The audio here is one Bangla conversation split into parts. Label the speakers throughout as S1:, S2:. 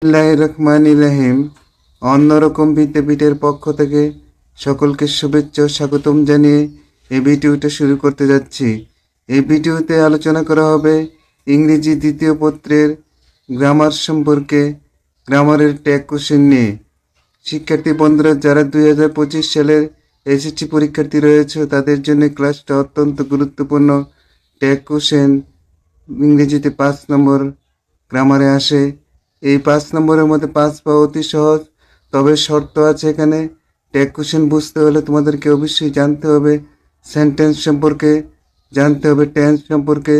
S1: বিসমিল্লাহির রহমানির রহিম। অন্যরকম বিদ্যাপীঠের পক্ষ থেকে সকলকে শুভেচ্ছা ও স্বাগতম জানিয়ে এই ভিডিওটা শুরু করতে যাচ্ছি। এই ভিডিওতে আলোচনা করা হবে ইংরেজি দ্বিতীয় পত্রের গ্রামার সম্পর্কে, গ্রামারের ট্যাগ কোশ্চেন নিয়ে। শিক্ষার্থী বন্ধুরা, যারা 2025 সালের এসএসসি পরীক্ষার্থী রয়েছে তাদের জন্য ক্লাসটা অত্যন্ত গুরুত্বপূর্ণ। ট্যাগ কোশ্চেন ইংরেজিতে 5 নম্বর গ্রামারে আসে। এই 5 নম্বরের মধ্যে 5 পাওয়া অতি সহজ, তবে শর্ত আছে এখানে। ট্যাগ কোশ্চেন বুঝতে হলে তোমাদেরকে অবশ্যই জানতে হবে সেন্টেন্স সম্পর্কে, জানতে হবে টেন্স সম্পর্কে,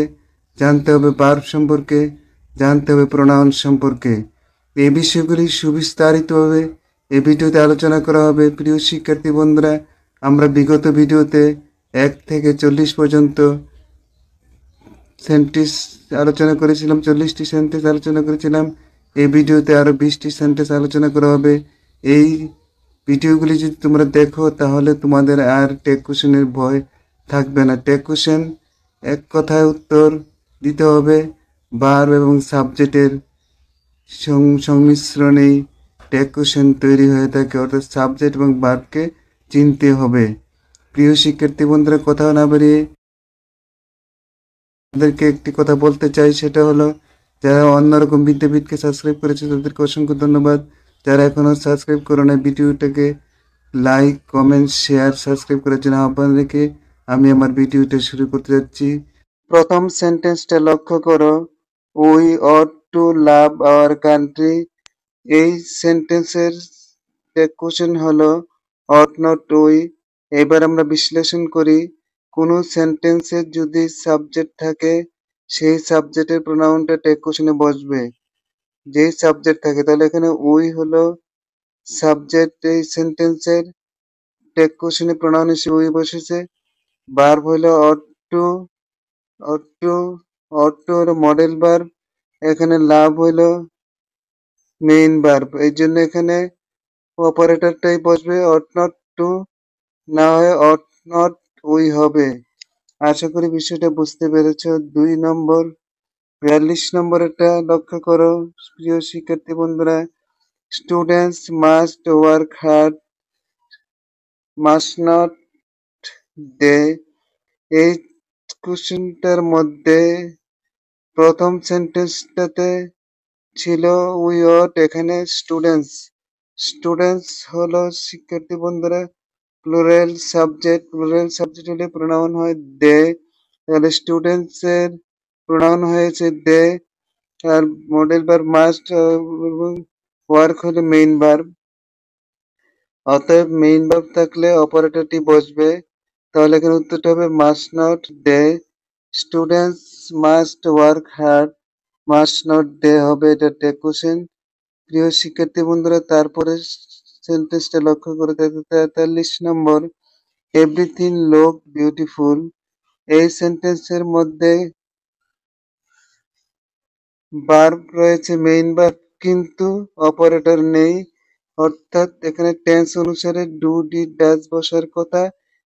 S1: জানতে হবে ভার্ব সম্পর্কে, জানতে হবে প্রোনাউন সম্পর্কে। এই বিষয়গুলি সুবিস্তারিতভাবে এই ভিডিওতে আলোচনা করা হবে। প্রিয় শিক্ষার্থী বন্ধুরা, আমরা বিগত ভিডিওতে 1 থেকে 40 পর্যন্ত সেন্টেন্স আলোচনা করেছিলাম, 40টি সেন্টেন্স আলোচনা করেছিলাম। এই ভিডিওতে আরও 20টি সেন্টেন্স আলোচনা করা হবে। এই ভিডিওগুলি যদি তোমরা দেখো তাহলে তোমাদের আর ট্যাগ কোশ্চেনের ভয় থাকবে না। ট্যাগ কোশ্চেন এক কথায় উত্তর দিতে হবে। ভার্ব এবং সাবজেক্টের সংমিশ্রণেই ট্যাগ কোশ্চেন তৈরি হয়ে থাকে, অর্থাৎ সাবজেক্ট এবং ভার্বকে চিনতে হবে। প্রিয় শিক্ষার্থী বন্ধুরা, কথা না বাড়িয়ে তাদেরকে একটি কথা বলতে চাই, সেটা হলো যারা অন্যরকম বিদ্যাপীঠকে সাবস্ক্রাইব করেছে তাদেরকে অসংখ্য ধন্যবাদ। যারা এখনও সাবস্ক্রাইব করো না, ভিডিওটাকে লাইক, কমেন্ট, শেয়ার, সাবস্ক্রাইব করার জন্য আহ্বান রেখে আমি আমার ভিডিওটা শুরু করতে যাচ্ছি। প্রথম সেন্টেন্সটা লক্ষ্য করো, we ought to love our country. এই সেন্টেন্সের কোশ্চেন হলো অট নট উই। এবার আমরা বিশ্লেষণ করি। কোনো সেন্টেন্সের যদি সাবজেক্ট থাকে সেই সাবজেক্টের প্রোনাউনটা টেক কোশ্চেনে বসবে। যেই সাবজেক্ট থাকে, তাহলে এখানে উই হলো সাবজেক্ট, এই সেন্টেন্সের টেক কোশ্চেনে প্রোনাউন হিসেবে উই বসেছে। ভার্ব হলো ought to. Ought to ought to হলো মডেল ভার্ব। এখানে লাভ হলো মেইন ভার্ব, এই জন্য এখানে অপারেটরটাই বসবে, অট নট টু না হয় অট নট উই হবে। আশা করি বিষয়টা বুঝতে পেরেছ। 2 নম্বর 42 নম্বরেরটা লক্ষ্য করো প্রিয় শিক্ষার্থী বন্ধুরা, students must work hard, must not they. এই কোশ্চেনটার মধ্যে প্রথম সেন্টেন্সটাতে ছিল উই ওট, এখানে স্টুডেন্টস। স্টুডেন্টস হলো শিক্ষার্থী বন্ধুরা প্লুরাল সাবজেক্ট। প্লুরাল সাবজেক্ট হলে প্রোনাউন হয় দে, তাহলে স্টুডেন্টস এর প্রোনাউন হয়েছে দে। আর মডেল ভার্ব মাস্ট এবং ওয়ার্ক হলো মেইন ভার্ব। অতএব মেইন ভার্ব থাকলে অপারেটরটি বসবে, তাহলে এখানে উত্তরটা হবে must not they. Students must work hard, must not they হবে, এটা টেক কোশ্চেন। প্রিয় শিক্ষার্থী বন্ধুরা, তারপরে সেন্টেন্সটা লক্ষ্য করে দেখো 43 নম্বর, এভরিথিং লুক বিউটিফুল। এই সেন্টেন্সের মধ্যে ভার্ব রয়েছে মেইন ভার্ব, কিন্তু অপারেটর নেই, অর্থাৎ এখানে টেন্স অনুসারে ডু, ডিড, ডাজ বসার কথা।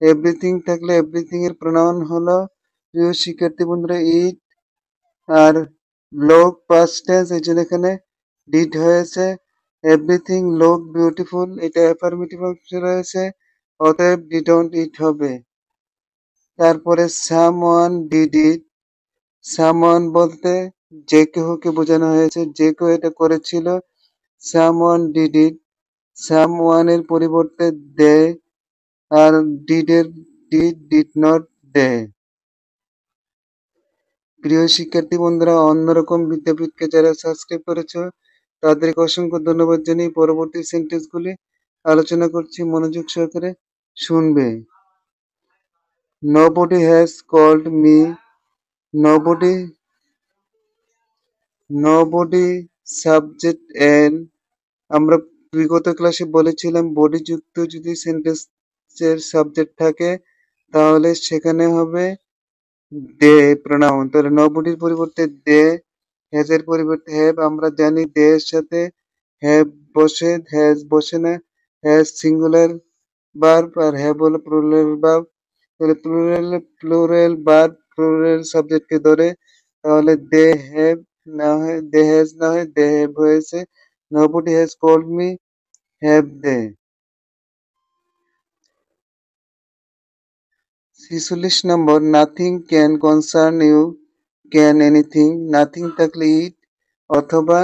S1: এভরিথিং থাকলে এভরিথিং এর প্রোনাউন হলো প্রিয় শিক্ষার্থী বন্ধুরা ইট। আর লোক পাস্ট টেন্স, এই জন্য এখানে ডিড হয়েছে। এভরিথিং লুক বিউটিফুল, এটা অ্যাফার্মেটিভ অংশে রয়েছে, অতএব ডিডন্ট ইট হবে। তারপরে সামওয়ান ডিড ইট। সামওয়ান বলতে যে কেউকে বোঝানো হয়েছে, যে কেউ এটা করেছিল। সামওয়ান ডিড ইট, সামওয়ান এর পরিবর্তে দে, আর ডিড নট দে। প্রিয় শিক্ষার্থী বন্ধুরা, অন্যরকম বিদ্যাপীঠকে যারা সাবস্ক্রাইব করেছো তাদেরকে অসংখ্য ধন্যবাদ জানিয়ে পরবর্তী সেন্টেন্সগুলি আলোচনা করছি, মনোযোগ সহকারে শুনবে। Nobody has called me. Nobody, nobody subject N. আমরা বিগত ক্লাসে বলেছিলাম বডি যুক্ত যদি সেন্টেন্সের সাবজেক্ট থাকে তাহলে সেখানে হবে দে প্রোনাউন। তাহলে নবডির পরিবর্তে দে, হ্যাজ এর পরিবর্তে হ্যাভ। আমরা জানি দে এর সাথে হ্যাভ বসে, হ্যাজ বসে না। হ্যাজ সিঙ্গুলার ভার্ব আর হ্যাভ হলো প্লুরাল ভার্ব। তাহলে প্লুরাল ভার্ব প্লুরাল সাবজেক্টকে ধরে, তাহলে দে হ্যাভ না হয় দে হ্যাজ না হয় দে হ্যাভ হয়েছে। Nobody has called me, have they? 46 নম্বর, nothing can concern you, can anything, nothing থাকলে ইট অথবা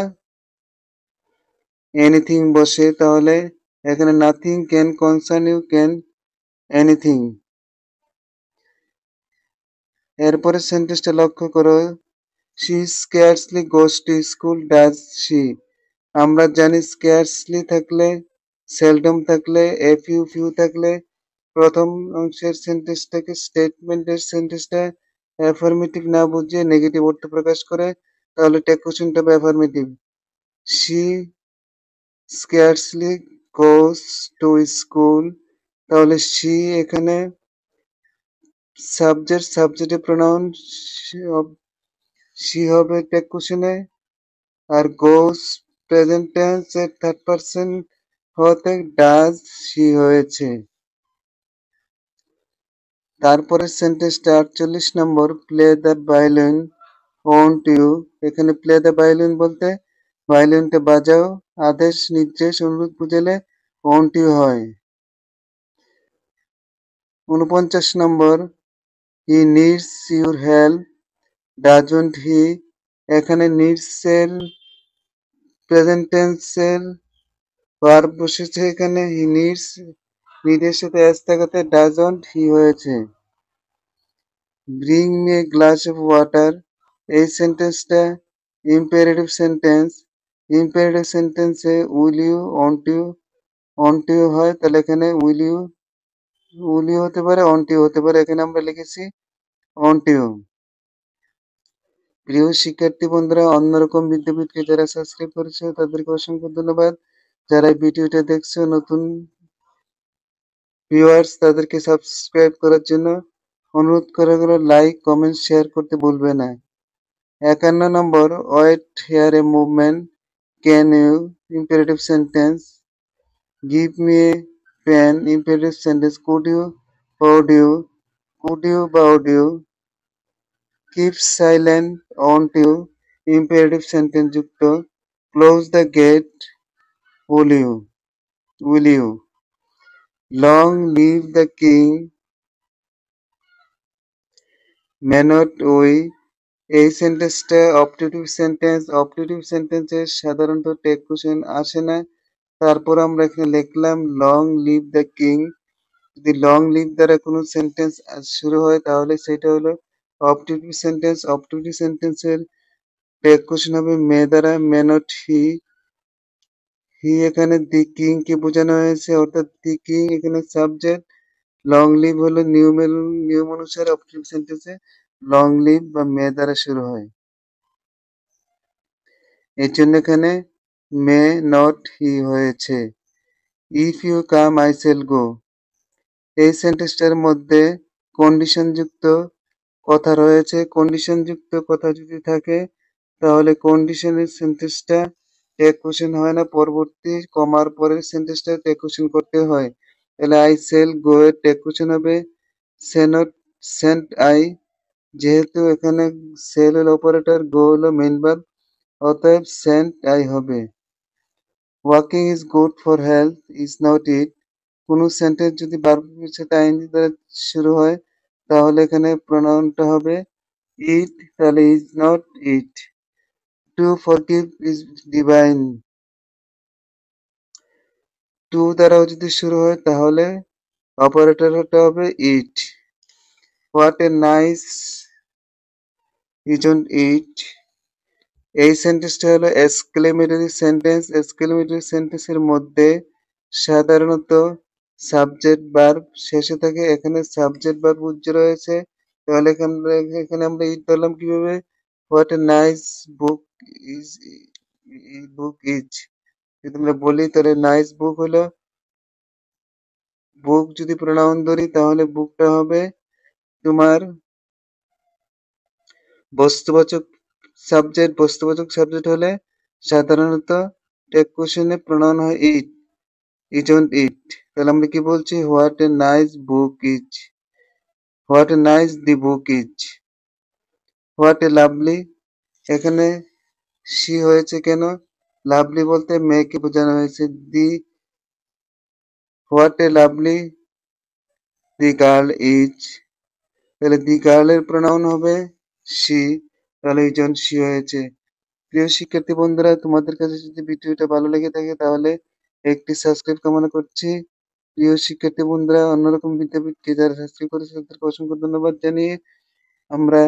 S1: এনিথিং বসে, তাহলে এখানে nothing can concern you, can anything. এরপরে সেন্টেন্সটা লক্ষ্য করো, she scarcely goes to school, does she. আমরা জানি স্কেয়ারসলি থাকলে, সেলডম থাকলে, এ ফিউ ফিউ থাকলে প্রথম অংশের সেন্টেন্সটাকে, স্টেটমেন্টের সেন্টেন্সটা অ্যাফার্মেটিভ না বুঝিয়ে নেগেটিভ অর্থ প্রকাশ করে, তাহলে টেক কোশ্চেনটা হবে affirmative. She scarcely goes to school, তাহলে শি এখানে সাবজেক্ট, সাবজেক্টের প্রোনাউন শি হবে টেক কোশ্চেনে, আর গোস প্রেজেন্ট টেন্স এর থার্ড পারসন হতে ডাজ শি হয়েছে। তারপরের সেন্টেন্সটা 48 নম্বর, play the violin won't you. এখানে প্লে দ্য ভায়োলিন বলতে ভায়োলিনটা বাজাও, আদেশ, নির্দেশ, অনুরোধ বুঝালে ওন্ট ইউ হয়। 49 নম্বর, he needs your help, doesn't he. এখানে নিডস এর প্রেজেন্ট টেন্সের ভার্ব বসেছে, এখানে হি নিডস, নিডের সাথে এস থাকাতে ডাজন্ট হি হয়েছে। Bring me a glass of water, এই সেন্টেন্সটা ইম্পেরেটিভ সেন্টেন্স। ইম্পেরেটিভ সেন্টেন্সে উইল ইউ, অন্ট ইউ হয়, তাহলে এখানে উইল ইউ হতে পারে, অন্ট ইউ হতে পারে, এখানে আমরা লিখেছি অন্ট ইউ। প্রিয় শিক্ষার্থী বন্ধুরা, অন্যরকম বিদ্যাপীঠকে যারা সাবস্ক্রাইব করেছে তাদেরকে অসংখ্য ধন্যবাদ। যারা এই ভিডিওটা দেখছো নতুন ভিউয়ার্স, তাদেরকে সাবস্ক্রাইব করার জন্য অনুরোধ করা হলো, লাইক, কমেন্ট, শেয়ার করতে ভুলবে না। 51 number, wait here a movement, can you, imperative sentence. Give me a pen, imperative sentence. Could you, বা would you। Keep silent, won't you, imperative sentence যুক্ত। Close the gate, will you. Long live the king, may not we. এই সেন্টেন্সটা অপটেটিভ সেন্টেন্স। অপটেটিভ সেন্টেন্সে সাধারণত টেক কোশ্চেন আসে না, তারপর আমরা এখানে লিখলাম লং লিভ দ্য কিং। যদি লং লিভ দ্বারা কোনো সেন্টেন্স শুরু হয় তাহলে সেটা হলো অপটেটিভ সেন্টেন্স। অপটেটিভ সেন্টেন্সের টেক কোশ্চেন হবে মে দ্বারা, মে নট হি। হি এখানে দি কিং কে বোঝানো হয়েছে, অর্থাৎ দি কিং এখানে সাবজেক্ট। লং লিভ হলো নিয়ম অনুসারে অপটেটিভ সেন্টেন্সে লং লিভ বা মে দ্বারা শুরু হয়, এর জন্য এখানে মে নট হি হয়েছে। If you come I shall go, এই সেন্টেন্সটার মধ্যে কন্ডিশন যুক্ত কথা রয়েছে। কন্ডিশন যুক্ত কথা যদি থাকে তাহলে কন্ডিশনের সেন্টেন্সটা টেক কোশ্চেন হয় না, পরবর্তী কমার পরের সেন্টেন্সটা টেক কোশ্চেন করতে হয়। তাহলে আই সেল গো এর টেক কোশ্চেন হবে সেন্ট আই। যেহেতু এখানে সেল হলো অপারেটর, গো হলো মেইন ভার্ব, অতএব সেন্ট আই হবে। Walking is good for health, is not it. কোনো সেন্টেন্স যদি ভার্বের সাথে আইএনজি দ্বারা শুরু হয় তাহলে এখানে প্রোনাউনটা হবে ইট, তাহলে is not it. To forgive is divine, to দ্বারাও যদি শুরু হয় তাহলে অপারেটরটা হবে it. What a nice, isn't it. এই সেন্টেন্সটা হলো এক্সক্লেমেটরি সেন্টেন্স। এক্সক্লেমেটরি সেন্টেন্সের মধ্যে সাধারণত সাবজেক্ট ভার্ব শেষে থাকে, এখানে সাবজেক্ট ভার্ব উজ্জ্ব রয়েছে, তাহলে এখানে আমরা ইট ধরলাম কিভাবে, what a nice book is, book is. যদি আমরা বলি তাহলে নাইস বুক হলো, বুক যদি প্রোনাউন ধরি তাহলে বুকটা হবে তোমার বস্তুবাচক সাবজেক্ট। বস্তুবাচক সাবজেক্ট হলে সাধারণত টেক কোশ্চেনে প্রোনাউন হয় ইট, ইজন্ট ইট। তাহলে আমরা কি বলছি, what a nice book is, what a nice the book is. What a lovely, এখানে সি হয়েছে কেন, লাভলি বলতে মেয়েকে বোঝানো হয়েছে। The what a lovely the girl is, তাহলে দি গার্লের প্রোনাউন হবে শি, তাহলে এই জন শি হয়েছে। প্রিয় শিক্ষার্থী বন্ধুরা, তোমাদের কাছে যদি ভিডিওটা ভালো লেগে থাকে তাহলে একটি সাবস্ক্রাইব কামনা করছি। প্রিয় শিক্ষার্থী বন্ধুরা, অন্যরকম বিদ্যাপীঠকে যারা সাবস্ক্রাইব করেছে তাদেরকে অসংখ্য ধন্যবাদ জানিয়ে আমরা